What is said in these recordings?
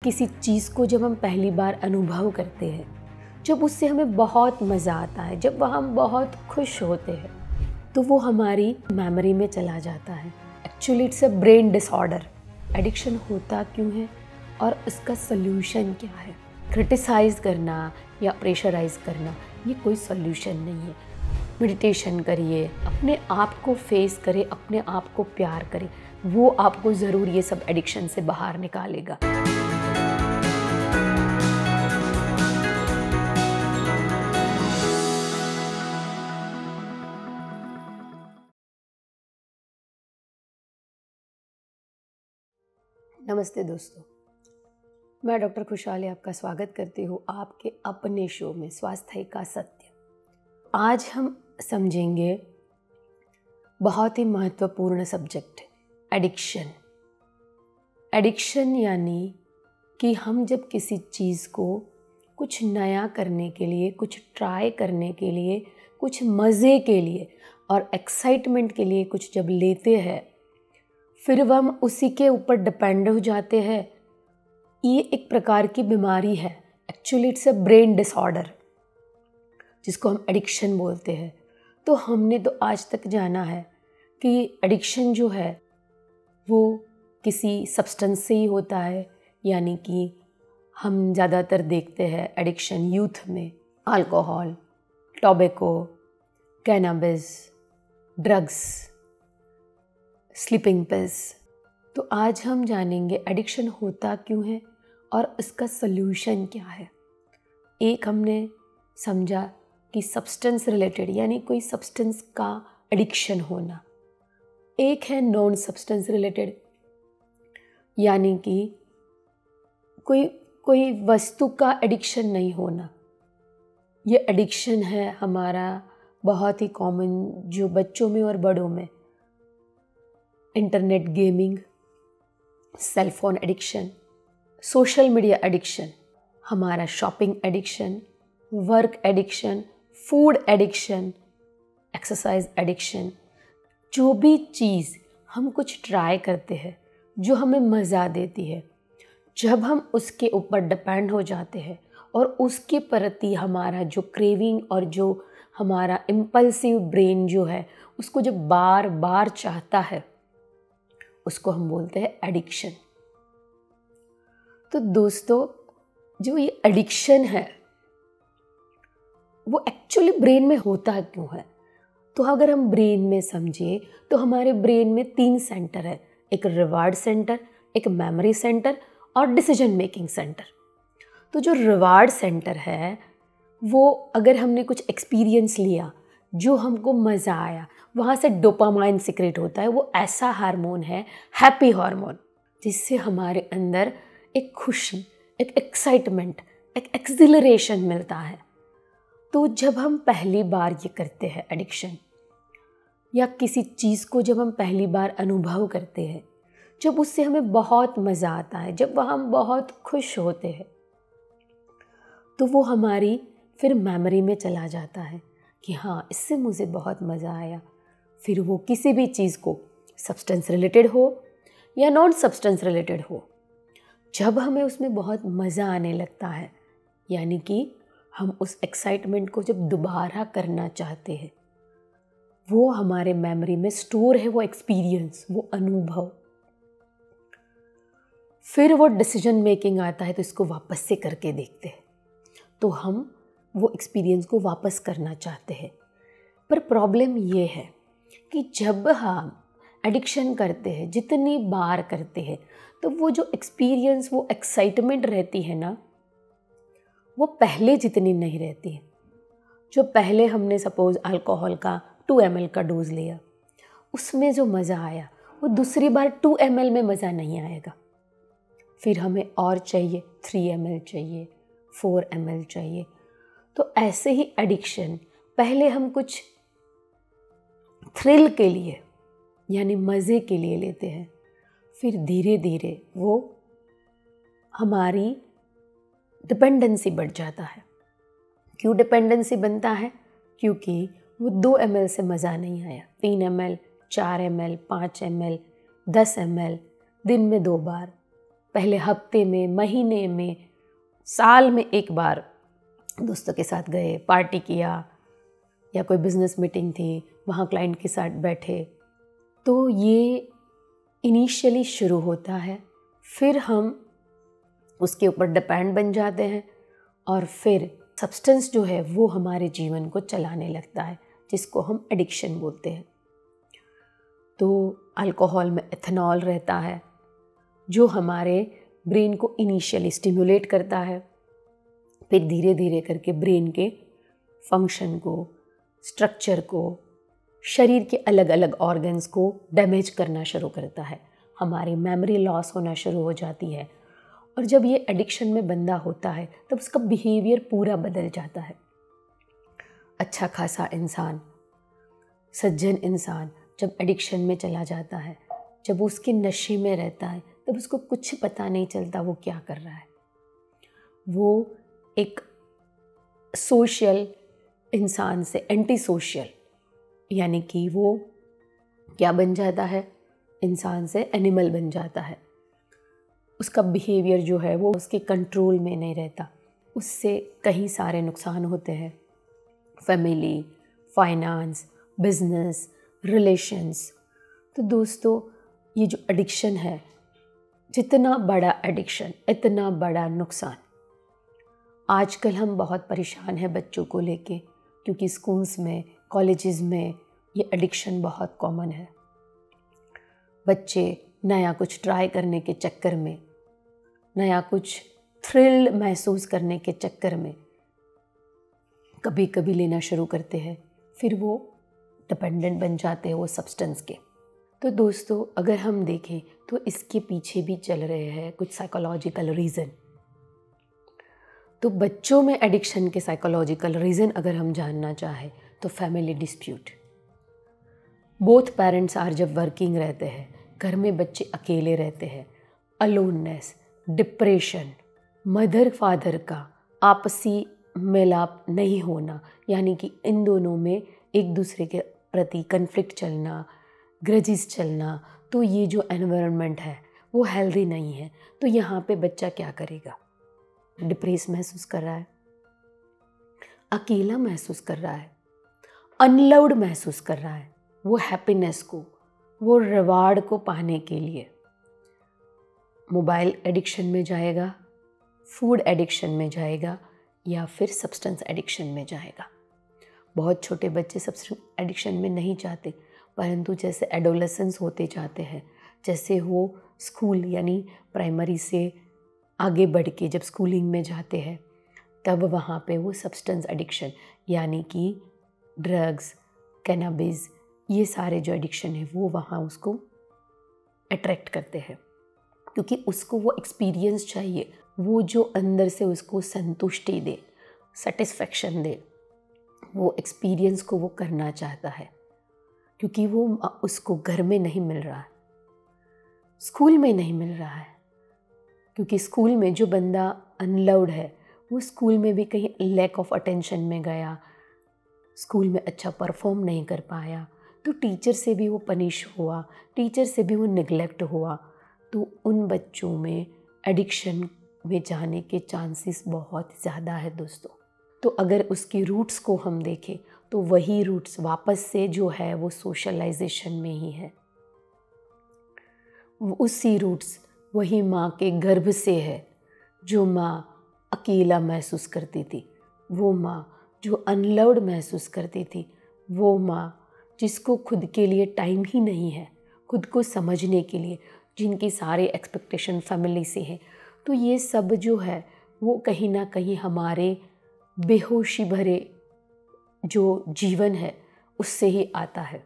किसी चीज़ को जब हम पहली बार अनुभव करते हैं, जब उससे हमें बहुत मज़ा आता है, जब वह हम बहुत खुश होते हैं, तो वो हमारी मेमोरी में चला जाता है। Actually it's a brain disorder. Addiction होता क्यों है और उसका सल्यूशन क्या है? क्रिटिसाइज़ करना या प्रेशराइज़ करना ये कोई सल्यूशन नहीं है। मेडिटेशन करिए, अपने आप को फेस करें, अपने आप को प्यार करें, वो आपको ज़रूर ये सब एडिक्शन से बाहर निकालेगा। नमस्ते दोस्तों, मैं डॉक्टर खुशहाली आपका स्वागत करती हूँ आपके अपने शो में स्वास्थ्य का सत्य। आज हम समझेंगे बहुत ही महत्वपूर्ण सब्जेक्ट एडिक्शन। एडिक्शन यानी कि हम जब किसी चीज़ को कुछ नया करने के लिए, कुछ ट्राई करने के लिए, कुछ मज़े के लिए और एक्साइटमेंट के लिए कुछ जब लेते हैं, फिर वह हम उसी के ऊपर डिपेंड हो जाते हैं। ये एक प्रकार की बीमारी है। Actually it's a brain disorder, जिसको हम एडिक्शन बोलते हैं। तो हमने तो आज तक जाना है कि एडिक्शन जो है वो किसी सब्सटेंस से ही होता है, यानी कि हम ज़्यादातर देखते हैं एडिक्शन यूथ में alcohol, tobacco, cannabis, drugs, sleeping pills. तो आज हम जानेंगे एडिक्शन होता क्यों है और इसका सल्यूशन क्या है। एक हमने समझा कि सब्सटेंस रिलेटेड यानी कोई सब्सटेंस का एडिक्शन होना, एक है नॉन सब्सटेंस रिलेटेड यानी कि कोई वस्तु का एडिक्शन नहीं होना। ये एडिक्शन है हमारा बहुत ही कॉमन, जो बच्चों में और बड़ों में, internet gaming, cell phone addiction, social media addiction, हमारा shopping addiction, work addiction, food addiction, exercise addiction. जो भी चीज़ हम कुछ ट्राई करते हैं जो हमें मज़ा देती है, जब हम उसके ऊपर डिपेंड हो जाते हैं और उसके प्रति हमारा जो क्रेविंग और जो हमारा इम्पल्सिव ब्रेन जो है उसको जब बार बार चाहता है, उसको हम बोलते हैं एडिक्शन। तो दोस्तों, जो ये एडिक्शन है वो एक्चुअली ब्रेन में होता क्यों है? तो अगर हम ब्रेन में समझे तो हमारे ब्रेन में 3 सेंटर है, एक रिवार्ड सेंटर, एक मेमोरी सेंटर और डिसीजन मेकिंग सेंटर। तो जो रिवार्ड सेंटर है वो अगर हमने कुछ एक्सपीरियंस लिया, जो हमको मज़ा आया, वहाँ से डोपामाइन सिक्रेट होता है। वो ऐसा हार्मोन है, हैप्पी हार्मोन, जिससे हमारे अंदर एक खुशी, एक एक्साइटमेंट, एक एक्सिलरेशन मिलता है। तो जब हम पहली बार ये करते हैं एडिक्शन, या किसी चीज़ को जब हम पहली बार अनुभव करते हैं, जब उससे हमें बहुत मज़ा आता है, जब वह हम बहुत खुश होते हैं, तो वो हमारी फिर मेमोरी में चला जाता है कि हाँ, इससे मुझे बहुत मज़ा आया। फिर वो किसी भी चीज़ को, सब्सटेंस रिलेटेड हो या नॉन सब्सटेंस रिलेटेड हो, जब हमें उसमें बहुत मज़ा आने लगता है, यानी कि हम उस एक्साइटमेंट को जब दोबारा करना चाहते हैं, वो हमारे मेमोरी में स्टोर है, वो एक्सपीरियंस, वो अनुभव। फिर वो डिसीजन मेकिंग आता है, तो इसको वापस से करके देखते हैं, तो हम वो एक्सपीरियंस को वापस करना चाहते हैं। पर प्रॉब्लम ये है कि जब हम एडिक्शन करते हैं, जितनी बार करते हैं, तो वो जो एक्सपीरियंस, वो एक्साइटमेंट रहती है ना, वो पहले जितनी नहीं रहती है। जो पहले हमने सपोज अल्कोहल का 2 ml का डोज लिया, उसमें जो मज़ा आया वो दूसरी बार 2 ml में मज़ा नहीं आएगा। फिर हमें और चाहिए, 3 ml चाहिए, 4 ml चाहिए। तो ऐसे ही एडिक्शन, पहले हम कुछ थ्रिल के लिए यानी मज़े के लिए लेते हैं, फिर धीरे धीरे वो हमारी डिपेंडेंसी बढ़ जाता है। क्यों डिपेंडेंसी बनता है? क्योंकि वो 2 ml से मज़ा नहीं आया, 3 ml, 4 ml, 5 ml, 10 ml, दिन में 2 बार, पहले हफ्ते में, महीने में, साल में एक बार दोस्तों के साथ गए, पार्टी किया, या कोई बिज़नेस मीटिंग थी, वहाँ क्लाइंट के साथ बैठे। तो ये इनिशियली शुरू होता है, फिर हम उसके ऊपर डिपेंड बन जाते हैं और फिर सब्सटेंस जो है वो हमारे जीवन को चलाने लगता है, जिसको हम एडिक्शन बोलते हैं। तो अल्कोहल में एथेनॉल रहता है जो हमारे ब्रेन को इनिशियली स्टिमुलेट करता है, फिर धीरे धीरे करके ब्रेन के फंक्शन को, स्ट्रक्चर को, शरीर के अलग अलग ऑर्गन्स को डैमेज करना शुरू करता है, हमारी मेमोरी लॉस होना शुरू हो जाती है। और जब ये एडिक्शन में बंदा होता है तब उसका बिहेवियर पूरा बदल जाता है। अच्छा खासा इंसान, सज्जन इंसान जब एडिक्शन में चला जाता है, जब उसके नशे में रहता है, तब उसको कुछ पता नहीं चलता वो क्या कर रहा है। वो एक सोशल इंसान से एंटी सोशल, यानी कि वो क्या बन जाता है, इंसान से एनिमल बन जाता है। उसका बिहेवियर जो है वो उसके कंट्रोल में नहीं रहता, उससे कई सारे नुकसान होते हैं, फैमिली, फाइनेंस, बिजनेस, रिलेशंस। तो दोस्तों ये जो एडिक्शन है, जितना बड़ा एडिक्शन इतना बड़ा नुकसान। आजकल हम बहुत परेशान हैं बच्चों को लेके, क्योंकि स्कूल्स में, कॉलेजेस में ये एडिक्शन बहुत कॉमन है। बच्चे नया कुछ ट्राई करने के चक्कर में, नया कुछ थ्रिल महसूस करने के चक्कर में कभी कभी लेना शुरू करते हैं, फिर वो डिपेंडेंट बन जाते हैं वो सब्सटेंस के। तो दोस्तों अगर हम देखें तो इसके पीछे भी चल रहे हैं कुछ साइकोलॉजिकल रीज़न। तो बच्चों में एडिक्शन के साइकोलॉजिकल रीज़न अगर हम जानना चाहें तो family dispute. Both parents are जब वर्किंग रहते हैं, घर में बच्चे अकेले रहते हैं, अलोननेस, डिप्रेशन, मदर फादर का आपसी मिलाप नहीं होना, यानी कि इन दोनों में एक दूसरे के प्रति कन्फ्लिक्ट चलना, ग्रजेस चलना। तो ये जो एनवायरनमेंट है वो हेल्दी नहीं है। तो यहाँ पे बच्चा क्या करेगा, डिप्रेस महसूस कर रहा है, अकेला महसूस कर रहा है, अनलव्ड महसूस कर रहा है। वो हैप्पीनेस को, वो रिवार्ड को पाने के लिए मोबाइल एडिक्शन में जाएगा, फूड एडिक्शन में जाएगा, या फिर सब्सटेंस एडिक्शन में जाएगा। बहुत छोटे बच्चे सब्सटेंस एडिक्शन में नहीं जाते, परंतु जैसे एडोलेसेंस होते जाते हैं, जैसे वो स्कूल यानी प्राइमरी से आगे बढ़ के जब स्कूलिंग में जाते हैं, तब वहाँ पे वो सब्सटेंस एडिक्शन यानी कि ड्रग्स, कैनाबिस, ये सारे जो एडिक्शन है वो वहाँ उसको अट्रैक्ट करते हैं, क्योंकि उसको वो एक्सपीरियंस चाहिए, वो जो अंदर से उसको संतुष्टि दे, सेटिस्फेक्शन दे, वो एक्सपीरियंस को वो करना चाहता है, क्योंकि वो उसको घर में नहीं मिल रहा है, स्कूल में नहीं मिल रहा है। क्योंकि स्कूल में जो बंदा अनलव्ड है वो स्कूल में भी कहीं लैक ऑफ अटेंशन में गया, स्कूल में अच्छा परफॉर्म नहीं कर पाया, तो टीचर से भी वो पनिश हुआ, टीचर से भी वो निगलेक्ट हुआ। तो उन बच्चों में एडिक्शन में जाने के चांसेस बहुत ज़्यादा है दोस्तों। तो अगर उसकी रूट्स को हम देखें तो वही रूट्स वापस से जो है वो सोशलाइजेशन में ही है। उसी रूट्स वही माँ के गर्भ से है, जो माँ अकेला महसूस करती थी, वो माँ जो अनलव्ड महसूस करती थी, वो माँ जिसको खुद के लिए टाइम ही नहीं है, खुद को समझने के लिए, जिनकी सारे एक्सपेक्टेशन फैमिली से है। तो ये सब जो है वो कहीं ना कहीं हमारे बेहोशी भरे जो जीवन है उससे ही आता है।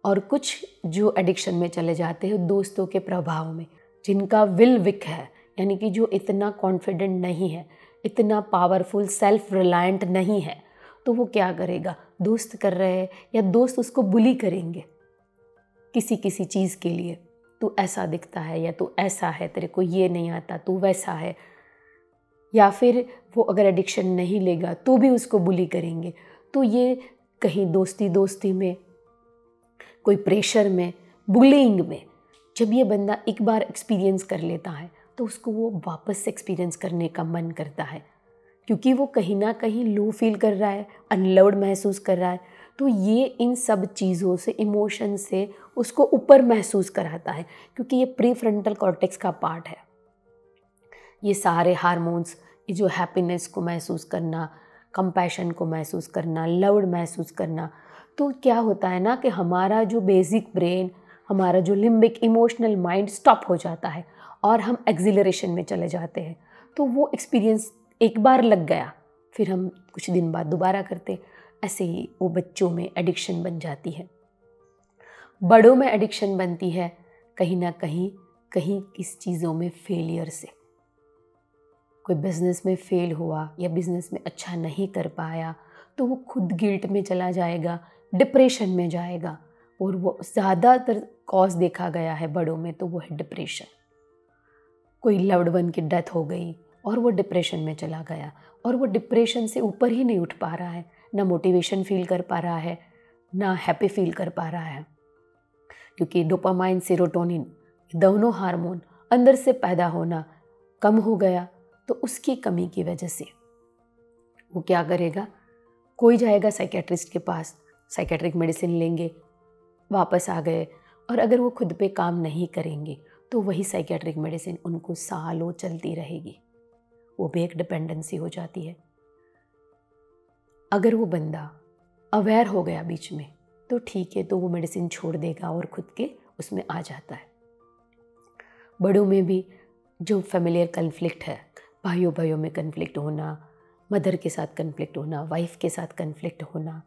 और कुछ जो एडिक्शन में चले जाते हैं दोस्तों के प्रभाव में, जिनका विल वीक है, यानी कि जो इतना कॉन्फिडेंट नहीं है, इतना पावरफुल, सेल्फ रिलायंट नहीं है, तो वो क्या करेगा, दोस्त कर रहे हैं या दोस्त उसको बुली करेंगे किसी किसी चीज़ के लिए, तू ऐसा दिखता है या तू ऐसा है, तेरे को ये नहीं आता, तू वैसा है। या फिर वो अगर एडिक्शन नहीं लेगा तो भी उसको बुली करेंगे। तो ये कहीं दोस्ती दोस्ती में, कोई प्रेशर में, बुलिंग में, जब ये बंदा एक बार एक्सपीरियंस कर लेता है तो उसको वो वापस से एक्सपीरियंस करने का मन करता है, क्योंकि वो कहीं ना कहीं लो फील कर रहा है, अनलव्ड महसूस कर रहा है। तो ये इन सब चीज़ों से, इमोशन से उसको ऊपर महसूस कराता है, क्योंकि ये प्री फ्रंटल कॉर्टेक्स का पार्ट है। ये सारे हार्मोन्स, ये जो हैप्पीनेस को महसूस करना, कंपैशन को महसूस करना, लव्ड महसूस करना, तो क्या होता है ना कि हमारा जो बेसिक ब्रेन, हमारा जो लिम्बिक इमोशनल माइंड स्टॉप हो जाता है और हम एक्सिलरेशन में चले जाते हैं। तो वो एक्सपीरियंस एक बार लग गया, फिर हम कुछ दिन बाद दोबारा करते। ऐसे ही वो बच्चों में एडिक्शन बन जाती है, बड़ों में एडिक्शन बनती है, कहीं ना कहीं किस चीज़ों में फेलियर से। कोई बिज़नेस में फेल हुआ या बिज़नेस में अच्छा नहीं कर पाया तो वो खुद गिल्ट में चला जाएगा, डिप्रेशन में जाएगा। और वो ज़्यादातर कॉज देखा गया है बड़ों में तो वो है डिप्रेशन। कोई लव्ड वन की डेथ हो गई और वो डिप्रेशन में चला गया, और वो डिप्रेशन से ऊपर ही नहीं उठ पा रहा है, ना मोटिवेशन फील कर पा रहा है, ना हैप्पी फील कर पा रहा है, क्योंकि डोपामाइन, सेरोटोनिन दोनों हार्मोन अंदर से पैदा होना कम हो गया। तो उसकी कमी की वजह से वो क्या करेगा, कोई जाएगा साइकेट्रिस्ट के पास, साइकेट्रिक मेडिसिन लेंगे, वापस आ गए, और अगर वो खुद पे काम नहीं करेंगे तो वही साइकेट्रिक मेडिसिन उनको सालों चलती रहेगी। वो भी एक डिपेंडेंसी हो जाती है। अगर वो बंदा अवेयर हो गया बीच में तो ठीक है, तो वो मेडिसिन छोड़ देगा और खुद के उसमें आ जाता है। बड़ों में भी जो फैमिलियर कन्फ्लिक्ट है, भाइयों भाइयों में कन्फ्लिक्ट होना, मदर के साथ कन्फ्लिक्ट होना, वाइफ के साथ कन्फ्लिक्ट होना,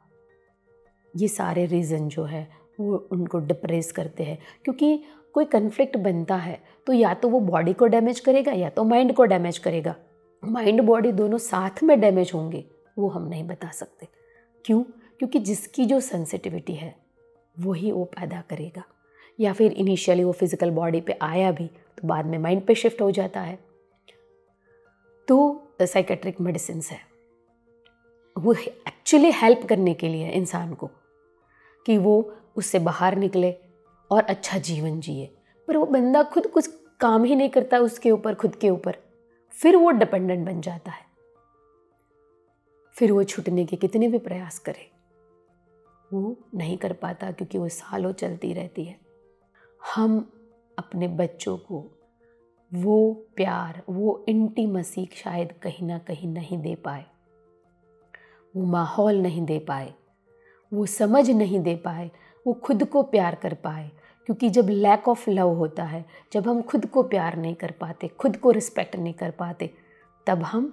ये सारे रीज़न जो है वो उनको डिप्रेस करते हैं। क्योंकि कोई कन्फ्लिक्ट बनता है तो या तो वो बॉडी को डैमेज करेगा या तो माइंड को डैमेज करेगा। माइंड बॉडी दोनों साथ में डैमेज होंगे वो हम नहीं बता सकते। क्यों? क्योंकि जिसकी जो सेंसिटिविटी है वही वो पैदा करेगा, या फिर इनिशियली वो फिजिकल बॉडी पे आया भी तो बाद में माइंड पे शिफ्ट हो जाता है। तो साइकेट्रिक मेडिसिन है वो एक्चुअली हेल्प करने के लिए इंसान को कि वो उससे बाहर निकले और अच्छा जीवन जिए, पर वो बंदा खुद कुछ काम ही नहीं करता उसके ऊपर, खुद के ऊपर, फिर वो डिपेंडेंट बन जाता है। फिर वो छूटने के कितने भी प्रयास करे वो नहीं कर पाता, क्योंकि वो सालों चलती रहती है। हम अपने बच्चों को वो प्यार, वो इंटीमेसी शायद कहीं ना कहीं नहीं दे पाए, वो माहौल नहीं दे पाए, वो समझ नहीं दे पाए, वो खुद को प्यार कर पाए। क्योंकि जब लैक ऑफ लव होता है, जब हम खुद को प्यार नहीं कर पाते, खुद को रिस्पेक्ट नहीं कर पाते, तब हम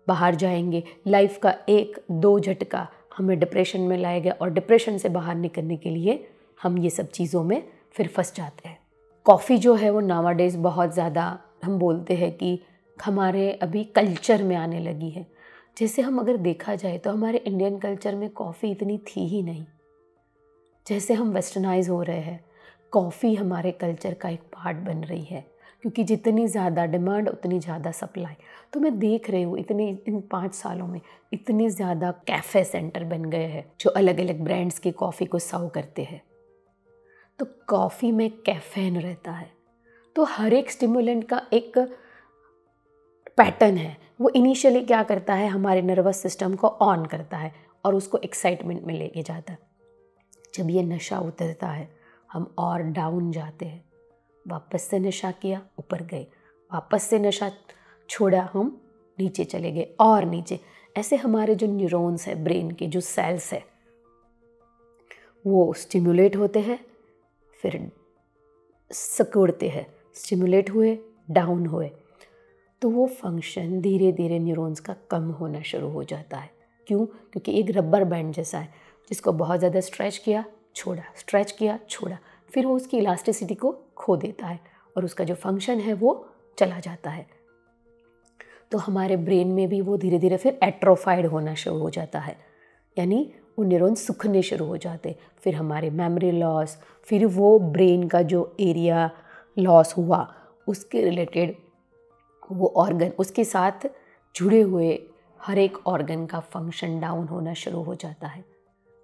बाहर जाएंगे, लाइफ का एक दो झटका हमें डिप्रेशन में लाएगा, और डिप्रेशन से बाहर निकलने के लिए हम ये सब चीज़ों में फिर फंस जाते हैं। कॉफ़ी जो है वो नावाडेज बहुत ज़्यादा हम बोलते हैं कि हमारे अभी कल्चर में आने लगी है। जैसे हम अगर देखा जाए तो हमारे इंडियन कल्चर में कॉफ़ी इतनी थी ही नहीं। जैसे हम वेस्टर्नाइज हो रहे हैं, कॉफ़ी हमारे कल्चर का एक पार्ट बन रही है, क्योंकि जितनी ज़्यादा डिमांड उतनी ज़्यादा सप्लाई। तो मैं देख रही हूँ इन 5 सालों में इतने ज़्यादा कैफ़े सेंटर बन गए हैं जो अलग अलग ब्रांड्स की कॉफ़ी को सर्व करते हैं। तो कॉफ़ी में कैफ़ीन रहता है, तो हर एक स्टिमुलेंट का एक पैटर्न है। वो इनिशियली क्या करता है, हमारे नर्वस सिस्टम को ऑन करता है और उसको एक्साइटमेंट में लेके जाता है। जब ये नशा उतरता है हम और डाउन जाते हैं। वापस से नशा किया, ऊपर गए, वापस से नशा छोड़ा, हम नीचे चले गए और नीचे। ऐसे हमारे जो न्यूरॉन्स है, ब्रेन के जो सेल्स है, वो स्टिमुलेट होते हैं, फिर सिकुड़ते हैं, स्टिमुलेट हुए, डाउन हुए, तो वो फंक्शन धीरे धीरे न्यूरॉन्स का कम होना शुरू हो जाता है। क्यों? क्योंकि एक रबर बैंड जैसा है, जिसको बहुत ज़्यादा स्ट्रेच किया, छोड़ा, स्ट्रेच किया, छोड़ा, फिर वो उसकी इलास्टिसिटी को खो देता है और उसका जो फंक्शन है वो चला जाता है। तो हमारे ब्रेन में भी वो धीरे धीरे फिर एट्रोफाइड होना शुरू हो जाता है, यानी वो न्यूरॉन्स सूखने शुरू हो जाते। फिर हमारे मेमोरी लॉस, फिर वो ब्रेन का जो एरिया लॉस हुआ उसके रिलेटेड वो ऑर्गन, उसके साथ जुड़े हुए हर एक ऑर्गन का फंक्शन डाउन होना शुरू हो जाता है।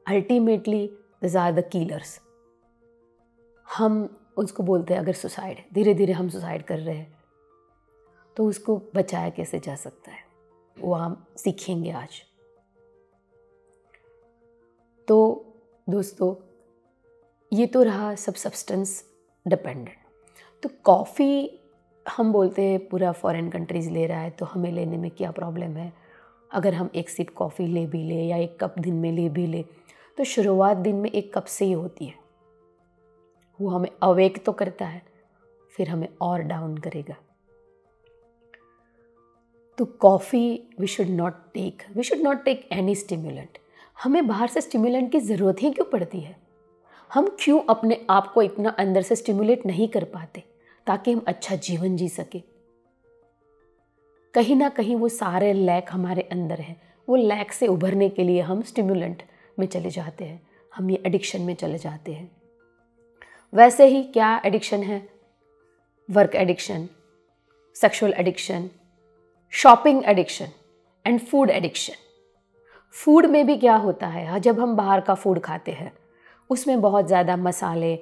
Ultimately these are the killers. हम उसको बोलते हैं अगर सुसाइड, धीरे धीरे हम सुसाइड कर रहे हैं, तो उसको बचाया कैसे जा सकता है, वो हम सीखेंगे आज। तो दोस्तों, ये तो रहा सब सब्सटेंस डिपेंडेंट। तो कॉफ़ी हम बोलते हैं पूरा फॉरेन कंट्रीज़ ले रहा है, तो हमें लेने में क्या प्रॉब्लम है। अगर हम एक सिप कॉफ़ी ले भी ले या एक कप दिन में ले भी ले, तो शुरुआत दिन में एक कप से ही होती है। वो हमें अवेक तो करता है, फिर हमें और डाउन करेगा। तो coffee we should not take any stimulant. हमें बाहर से स्टिमुलेंट की ज़रूरत ही क्यों पड़ती है? हम क्यों अपने आप को इतना अंदर से स्टिमुलेट नहीं कर पाते ताकि हम अच्छा जीवन जी सके? कहीं ना कहीं वो सारे लैक हमारे अंदर है, वो लैक से उभरने के लिए हम स्टिमुलेंट में चले जाते हैं, हम ये एडिक्शन में चले जाते हैं। वैसे ही क्या एडिक्शन है? Work addiction, sexual addiction, shopping addiction and food addiction. Food में भी क्या होता है, जब हम बाहर का फूड खाते हैं उसमें बहुत ज़्यादा मसाले,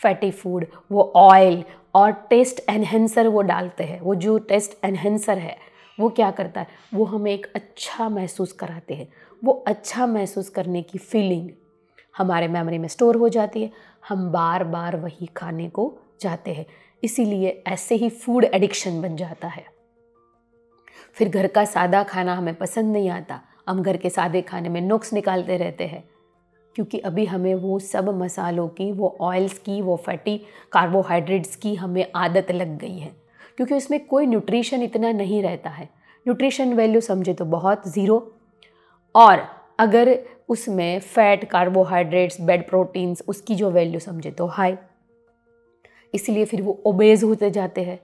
फैटी फूड, वो ऑयल और टेस्ट एनहेंसर वो डालते हैं। वो जो टेस्ट एनहेंसर है वो क्या करता है, वो हमें एक अच्छा महसूस कराते हैं। वो अच्छा महसूस करने की फीलिंग हमारे मेमोरी में स्टोर हो जाती है, हम बार बार वही खाने को जाते हैं। इसीलिए ऐसे ही फूड एडिक्शन बन जाता है। फिर घर का सादा खाना हमें पसंद नहीं आता, हम घर के सादे खाने में नुक्स निकालते रहते हैं, क्योंकि अभी हमें वो सब मसालों की, वो ऑयल्स की, वो फैटी कार्बोहाइड्रेट्स की हमें आदत लग गई है, क्योंकि उसमें कोई न्यूट्रिशन इतना नहीं रहता है। न्यूट्रिशन वैल्यू समझे तो बहुत ज़ीरो, और अगर उसमें फैट, कार्बोहाइड्रेट्स, बेड प्रोटीन्स, उसकी जो वैल्यू समझे तो हाई। इसलिए फिर वो ओबेज होते जाते हैं।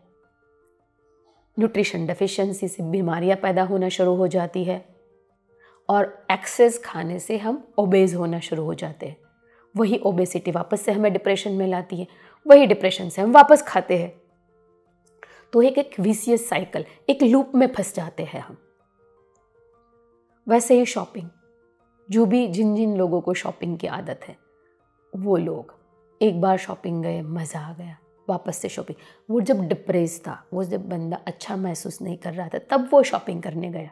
न्यूट्रिशन डेफिशिएंसी से बीमारियां पैदा होना शुरू हो जाती है, और एक्सेस खाने से हम ओबेज होना शुरू हो जाते हैं। वही ओबेसिटी वापस से हमें डिप्रेशन में लाती है, वही डिप्रेशन से हम वापस खाते हैं। तो एक विशियस साइकिल, एक लूप में फंस जाते हैं हम। वैसे ही शॉपिंग, जो भी जिन जिन लोगों को शॉपिंग की आदत है, वो लोग एक बार शॉपिंग गए, मज़ा आ गया, वापस से शॉपिंग। वो जब डिप्रेस था, वो जब बंदा अच्छा महसूस नहीं कर रहा था, तब वो शॉपिंग करने गया,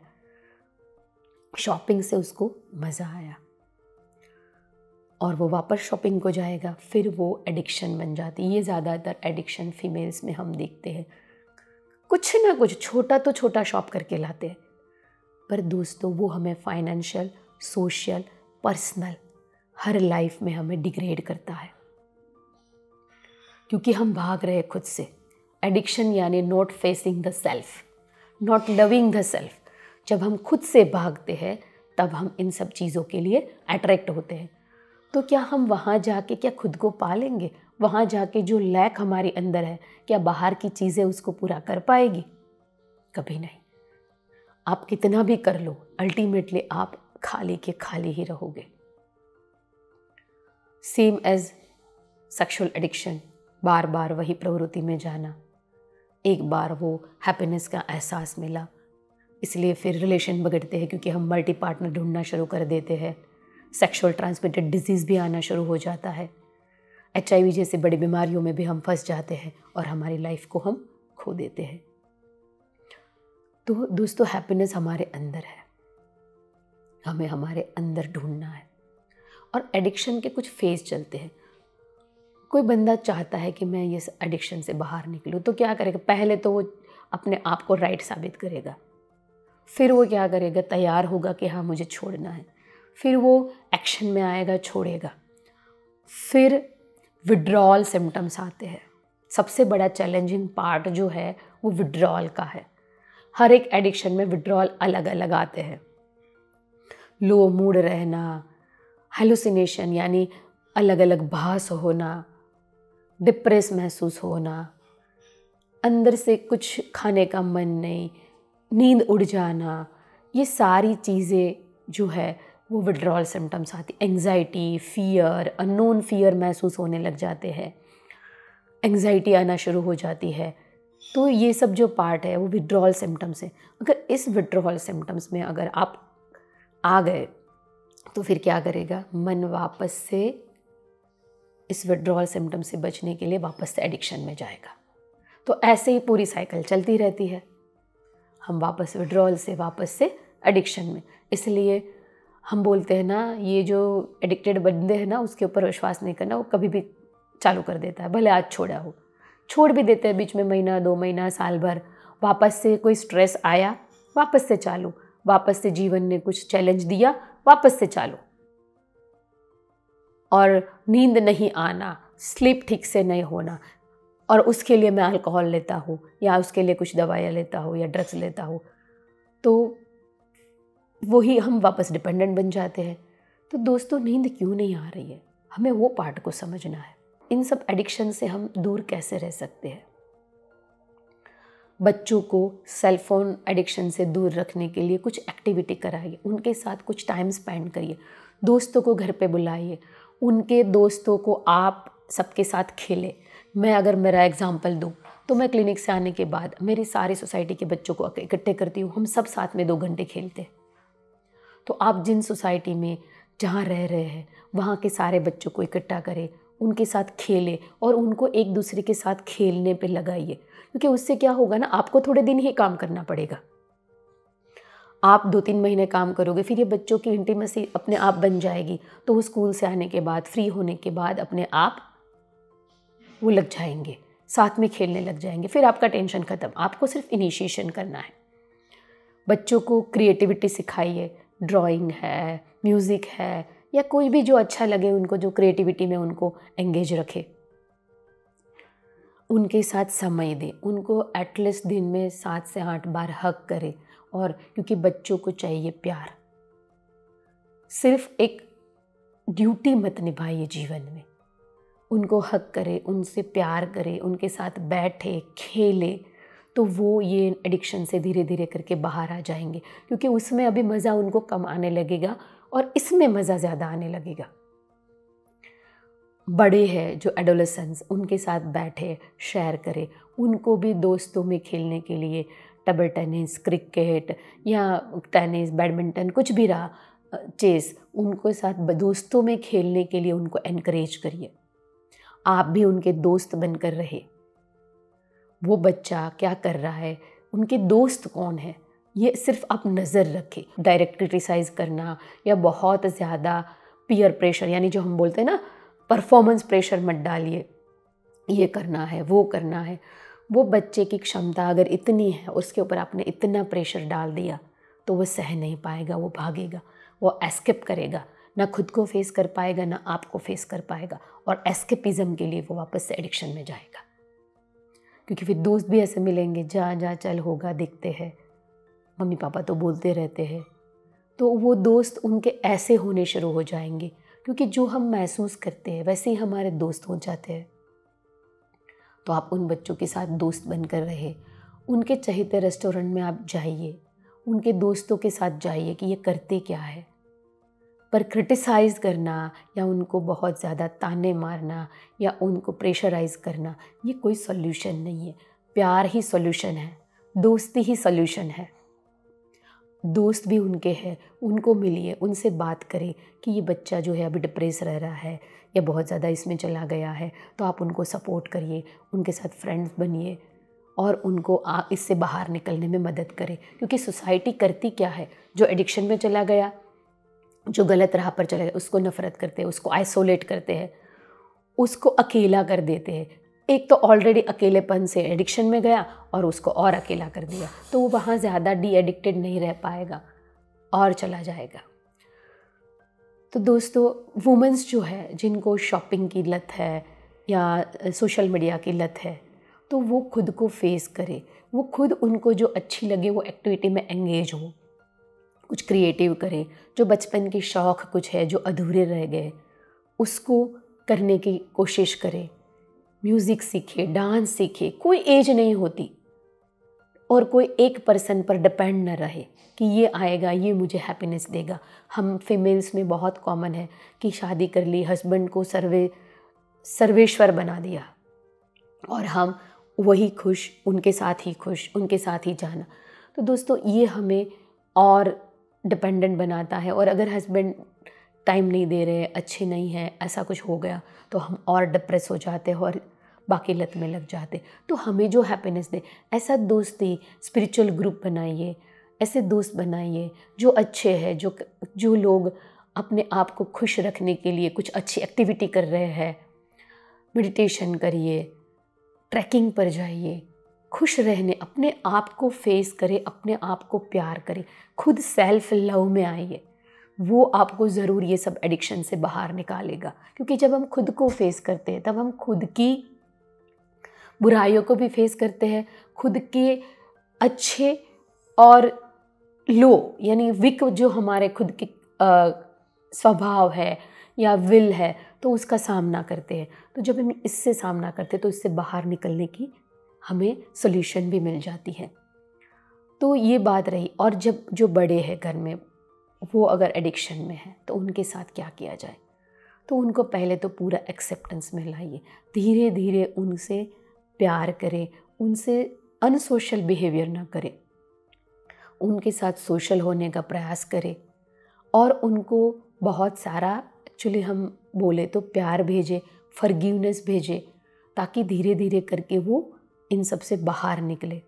शॉपिंग से उसको मज़ा आया, और वो वापस शॉपिंग को जाएगा, फिर वो एडिक्शन बन जाती है। ये ज़्यादातर एडिक्शन फीमेल्स में हम देखते हैं। कुछ ना कुछ छोटा तो छोटा शॉप करके लाते हैं, पर दोस्तों वो हमें फाइनेंशियल, सोशल, पर्सनल हर लाइफ में हमें डिग्रेड करता है, क्योंकि हम भाग रहे हैं खुद से। एडिक्शन यानी not facing the self, not loving the self. जब हम खुद से भागते हैं तब हम इन सब चीज़ों के लिए अट्रैक्ट होते हैं। तो क्या हम वहाँ जाके क्या खुद को पालेंगे? वहाँ जाके जो लैक हमारे अंदर है, क्या बाहर की चीज़ें उसको पूरा कर पाएगी? कभी नहीं। आप कितना भी कर लो, अल्टीमेटली आप खाली के खाली ही रहोगे। सेम एज सेक्सुअल एडिक्शन, बार बार वही प्रवृत्ति में जाना। एक बार वो हैप्पीनेस का एहसास मिला, इसलिए फिर रिलेशन बिगड़ते हैं, क्योंकि हम मल्टी पार्टनर ढूंढना शुरू कर देते हैं। सेक्सुअल ट्रांसमिटेड डिजीज़ भी आना शुरू हो जाता है। HIV जैसे बड़ी बीमारियों में भी हम फंस जाते हैं और हमारी लाइफ को हम खो देते हैं। तो दोस्तों, हैप्पीनेस हमारे अंदर है, हमें हमारे अंदर ढूंढना है। और एडिक्शन के कुछ फेज चलते हैं। कोई बंदा चाहता है कि मैं ये एडिक्शन से बाहर निकलूँ, तो क्या करेगा? पहले तो वो अपने आप को राइट साबित करेगा, फिर वो क्या करेगा? तैयार होगा कि हाँ मुझे छोड़ना है, फिर वो एक्शन में आएगा, छोड़ेगा। फिर विड्रॉल सिम्टम्स आते हैं। सबसे बड़ा चैलेंजिंग पार्ट जो है वो विड्रॉल का है। हर एक एडिक्शन में विड्रॉल अलग अलग आते हैं। लो मूड रहना, हेलुसिनेशन यानी अलग अलग भास होना, डिप्रेस महसूस होना, अंदर से कुछ खाने का मन नहीं, नींद उड़ जाना, ये सारी चीज़ें जो है वो विड्रॉल सिम्टम्स आती। एंग्जाइटी, फियर, अननोन फियर महसूस होने लग जाते हैं, एंग्जाइटी आना शुरू हो जाती है। तो ये सब जो पार्ट है वो विड्रॉल सिम्टम्स है। अगर इस विड्रॉल सिम्टम्स में अगर आप आ गए तो फिर क्या करेगा? मन वापस से इस विड्रॉल सिम्टम से बचने के लिए वापस से एडिक्शन में जाएगा। तो ऐसे ही पूरी साइकिल चलती रहती है, हम वापस विड्रॉल से वापस से एडिक्शन में। इसलिए हम बोलते हैं ना, ये जो एडिक्टेड बंदे हैं ना, उसके ऊपर विश्वास नहीं करना, वो कभी भी चालू कर देता है, भले आज छोड़ा हो। छोड़ भी देते हैं बीच में, महीना 2 महीना साल भर, वापस से कोई स्ट्रेस आया वापस से चालू, वापस से जीवन ने कुछ चैलेंज दिया वापस से चालू। और नींद नहीं आना, स्लीप ठीक से नहीं होना, और उसके लिए मैं अल्कोहल लेता हूँ या उसके लिए कुछ दवाइयाँ लेता हूँ या ड्रग्स लेता हूँ, तो वही हम वापस डिपेंडेंट बन जाते हैं। तो दोस्तों, नींद क्यों नहीं आ रही है, हमें वो पार्ट को समझना है। इन सब एडिक्शन से हम दूर कैसे रह सकते हैं। बच्चों को सेल फोन एडिक्शन से दूर रखने के लिए कुछ एक्टिविटी कराइए, उनके साथ कुछ टाइम स्पेंड करिए, दोस्तों को घर पे बुलाइए, उनके दोस्तों को आप सबके साथ खेलें। मैं अगर मेरा एग्जांपल दूं तो मैं क्लिनिक से आने के बाद मेरी सारी सोसाइटी के बच्चों को इकट्ठे करती हूँ, हम सब साथ में 2 घंटे खेलते हैं। तो आप जिन सोसाइटी में जहाँ रह रहे हैं वहाँ के सारे बच्चों को इकट्ठा करें, उनके साथ खेलें और उनको एक दूसरे के साथ खेलने पे लगाइए, क्योंकि उससे क्या होगा ना, आपको थोड़े दिन ही काम करना पड़ेगा। आप 2-3 महीने काम करोगे, फिर ये बच्चों की इंटीमेसी अपने आप बन जाएगी, तो वो स्कूल से आने के बाद, फ्री होने के बाद अपने आप वो लग जाएंगे, साथ में खेलने लग जाएंगे, फिर आपका टेंशन ख़त्म। आपको सिर्फ इनिशिएशन करना है। बच्चों को क्रिएटिविटी सिखाइए, ड्राइंग है, म्यूज़िक है, या कोई भी जो अच्छा लगे उनको, जो क्रिएटिविटी में उनको एंगेज रखे। उनके साथ समय दें, उनको एटलीस्ट दिन में 7 से 8 बार हग करें। और क्योंकि बच्चों को चाहिए प्यार, सिर्फ एक ड्यूटी मत निभाइए जीवन में, उनको हग करें, उनसे प्यार करें, उनके साथ बैठे खेले, तो वो ये एडिक्शन से धीरे धीरे करके बाहर आ जाएंगे, क्योंकि उसमें अभी मज़ा उनको कम आने लगेगा और इसमें मज़ा ज़्यादा आने लगेगा। बड़े हैं जो एडोलेसेंस, उनके साथ बैठे शेयर करें, उनको भी दोस्तों में खेलने के लिए टेबल टेनिस, क्रिकेट या टेनिस, बैडमिंटन, कुछ भी रहा, चेस, उनको साथ दोस्तों में खेलने के लिए उनको एनकरेज करिए। आप भी उनके दोस्त बनकर रहे। वो बच्चा क्या कर रहा है, उनके दोस्त कौन है, ये सिर्फ आप नज़र रखें। डायरेक्ट क्रिटिसाइज़ करना या बहुत ज़्यादा पीयर प्रेशर, यानी जो हम बोलते हैं ना, परफॉर्मेंस प्रेशर मत डालिए, ये करना है वो करना है। वो बच्चे की क्षमता अगर इतनी है, उसके ऊपर आपने इतना प्रेशर डाल दिया तो वो सह नहीं पाएगा, वो भागेगा, वो एस्केप करेगा, ना खुद को फेस कर पाएगा ना आपको फेस कर पाएगा, और एस्केपिज्म के लिए वो वापस से एडिक्शन में जाएगा। क्योंकि फिर दोस्त भी ऐसे मिलेंगे, जा जा चल होगा, दिखते हैं, मम्मी पापा तो बोलते रहते हैं, तो वो दोस्त उनके ऐसे होने शुरू हो जाएंगे, क्योंकि जो हम महसूस करते हैं वैसे ही हमारे दोस्त हो जाते हैं। तो आप उन बच्चों के साथ दोस्त बनकर रहे, उनके चहेते रेस्टोरेंट में आप जाइए, उनके दोस्तों के साथ जाइए कि ये करते क्या है। पर क्रिटिसाइज़ करना या उनको बहुत ज़्यादा ताने मारना या उनको प्रेशराइज़ करना, ये कोई सॉल्यूशन नहीं है। प्यार ही सॉल्यूशन है, दोस्ती ही सॉल्यूशन है। दोस्त भी उनके हैं, उनको मिलिए, उनसे बात करें कि ये बच्चा जो है अभी डिप्रेस रह रहा है या बहुत ज़्यादा इसमें चला गया है, तो आप उनको सपोर्ट करिए, उनके साथ फ्रेंड्स बनिए और उनको इससे बाहर निकलने में मदद करें। क्योंकि सोसाइटी करती क्या है, जो एडिक्शन में चला गया, जो गलत राह पर चले गए, उसको नफ़रत करते हैं, उसको आइसोलेट करते हैं, उसको अकेला कर देते हैं। एक तो ऑलरेडी अकेलेपन से एडिक्शन में गया और उसको और अकेला कर दिया, तो वो वहाँ ज़्यादा डी एडिक्टेड नहीं रह पाएगा और चला जाएगा। तो दोस्तों, वुमेंस जो है जिनको शॉपिंग की लत है या सोशल मीडिया की लत है, तो वो खुद को फेस करे, वो खुद उनको जो अच्छी लगे वो एक्टिविटी में एंगेज हो, कुछ क्रिएटिव करें। जो बचपन के शौक़ कुछ है जो अधूरे रह गए, उसको करने की कोशिश करें। म्यूज़िक सीखे, डांस सीखे, कोई एज नहीं होती, और कोई एक पर्सन पर डिपेंड न रहे कि ये आएगा ये मुझे हैप्पीनेस देगा। हम फीमेल्स में बहुत कॉमन है कि शादी कर ली, हस्बैंड को सर्वेश्वर बना दिया और हम वही खुश, उनके साथ ही खुश, उनके साथ ही जाना। तो दोस्तों, ये हमें और डिपेंडेंट बनाता है। और अगर हस्बैंड टाइम नहीं दे रहे, अच्छे नहीं हैं, ऐसा कुछ हो गया तो हम और डिप्रेस हो जाते हैं और बाकी लत में लग जाते। तो हमें जो हैप्पीनेस दे, ऐसा दोस्ती, स्पिरिचुअल ग्रुप बनाइए, ऐसे दोस्त बनाइए जो अच्छे हैं, जो लोग अपने आप को खुश रखने के लिए कुछ अच्छी एक्टिविटी कर रहे हैं। मेडिटेशन करिए, ट्रैकिंग पर जाइए, खुश रहने, अपने आप को फेस करें, अपने आप को प्यार करें, खुद सेल्फ लव में आइए। वो आपको ज़रूर ये सब एडिक्शन से बाहर निकालेगा, क्योंकि जब हम खुद को फेस करते हैं तब हम खुद की बुराइयों को भी फेस करते हैं, खुद के अच्छे और लो यानी वीक जो हमारे खुद के स्वभाव है या विल है, तो उसका सामना करते हैं। तो जब हम इससे सामना करते हैं तो इससे बाहर निकलने की हमें सॉल्यूशन भी मिल जाती है। तो ये बात रही। और जब जो बड़े हैं घर में, वो अगर एडिक्शन में है तो उनके साथ क्या किया जाए? तो उनको पहले तो पूरा एक्सेप्टेंस में लाइए, धीरे धीरे उनसे प्यार करें, उनसे अनसोशल बिहेवियर ना करें, उनके साथ सोशल होने का प्रयास करें और उनको बहुत सारा, एक्चुअली हम बोले तो प्यार भेजें, फॉरगिवनेस भेजें, ताकि धीरे धीरे करके वो इन सब से बाहर निकले।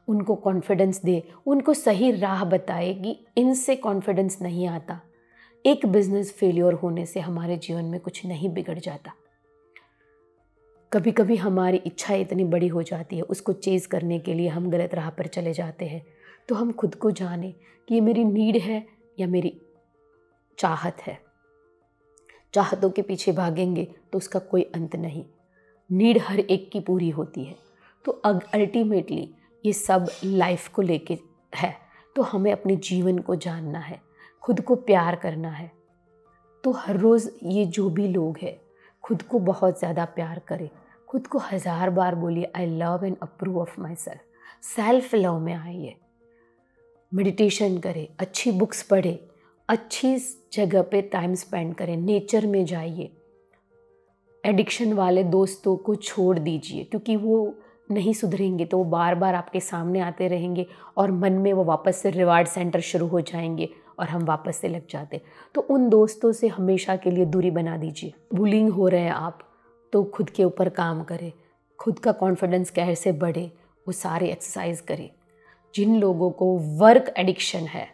उनको कॉन्फिडेंस दे, उनको सही राह बताए कि इनसे कॉन्फिडेंस नहीं आता। एक बिजनेस फेलियर होने से हमारे जीवन में कुछ नहीं बिगड़ जाता। कभी कभी हमारी इच्छा इतनी बड़ी हो जाती है, उसको चेज़ करने के लिए हम गलत राह पर चले जाते हैं। तो हम खुद को जाने कि ये मेरी नीड है या मेरी चाहत है। चाहतों के पीछे भागेंगे तो उसका कोई अंत नहीं। नीड हर एक की पूरी होती है। तो अल्टीमेटली ये सब लाइफ को लेके है। तो हमें अपने जीवन को जानना है, खुद को प्यार करना है। तो हर रोज़ ये जो भी लोग हैं, खुद को बहुत ज़्यादा प्यार करें, खुद को 1000 बार बोलिए I love and approve of my self. Self love में आइए, मेडिटेशन करें, अच्छी बुक्स पढ़ें, अच्छी जगह पे टाइम स्पेंड करें, नेचर में जाइए। एडिक्शन वाले दोस्तों को छोड़ दीजिए, क्योंकि वो नहीं सुधरेंगे तो वो बार बार आपके सामने आते रहेंगे और मन में वो वापस से रिवार्ड सेंटर शुरू हो जाएंगे और हम वापस से लग जाते। तो उन दोस्तों से हमेशा के लिए दूरी बना दीजिए। बुलिंग हो रहे हैं आप तो खुद के ऊपर काम करें, खुद का कॉन्फिडेंस कैसे बढ़े वो सारे एक्सरसाइज करें। जिन लोगों को वर्क एडिक्शन है,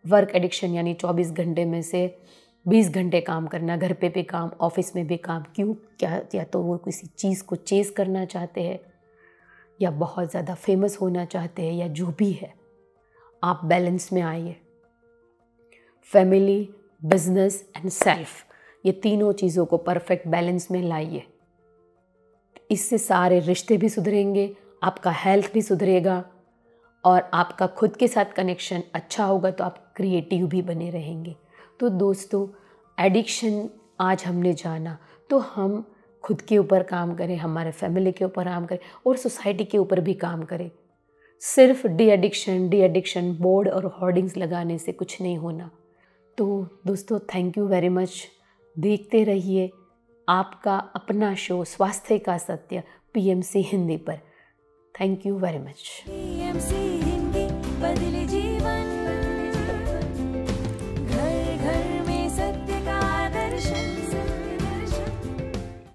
वर्क एडिक्शन यानी 24 घंटे में से 20 घंटे काम करना, घर पे भी काम, ऑफिस में भी काम, क्यों? क्या या तो वो किसी चीज़ को चेज़ करना चाहते हैं या बहुत ज़्यादा फेमस होना चाहते हैं या जो भी है, आप बैलेंस में आइए। फैमिली, बिजनेस एंड सेल्फ, ये तीनों चीज़ों को परफेक्ट बैलेंस में लाइए। इससे सारे रिश्ते भी सुधरेंगे, आपका हेल्थ भी सुधरेगा और आपका खुद के साथ कनेक्शन अच्छा होगा तो आप क्रिएटिव भी बने रहेंगे। तो दोस्तों, एडिक्शन आज हमने जाना, तो हम खुद के ऊपर काम करें, हमारे फैमिली के ऊपर काम करें और सोसाइटी के ऊपर भी काम करें। सिर्फ डी एडिक्शन बोर्ड और होर्डिंग्स लगाने से कुछ नहीं होना। तो दोस्तों, थैंक यू वेरी मच। देखते रहिए आपका अपना शो स्वास्थ्य का सत्य PMC हिंदी पर। Thank you very much. PMC Hindi, बदले जीवन।